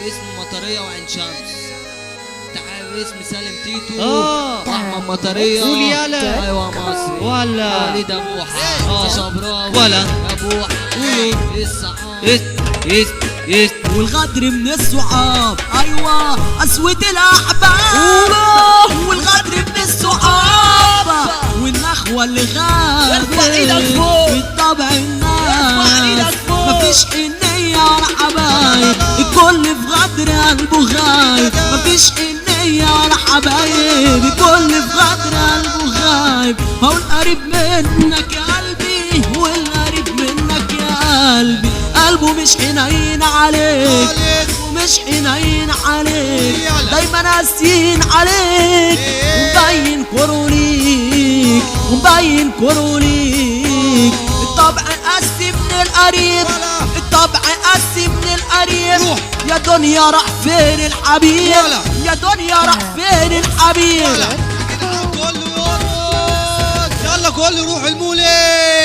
اسم مطرية وعين شمس. تعال اسم سالم تيتو واحمد مطرية. قول يالا. ايوه مصري ولا وليد ابوحة شبراوي ولا ابوحة. قولوا الصحاب والغدر من الصحاب. ايوه قسوة الاحباب. والغدر من الصحاب والنخوة اللي غاب. ارفع ايدك فوق. بالطبع ارفع ايدك الناس فوق. مفيش حنية على حبايب. الكل في غدر قلبه غايب. مفيش حنية على حبايب. الكل في غدر قلبه غايب. هو القريب منك يا قلبي والقريب منك يا قلبي قلبه مش حنين عليك ومش حنين عليك. دايما قاسيين عليك ومبين كره ليك ومبين كره ليك. الطبع قاسي من القريب. الطبع قاسي من القريب. يا دنيا راح فين الحبيب. يا دنيا راح فين الحبيب. كله يرقص يلا كله يروح المولد.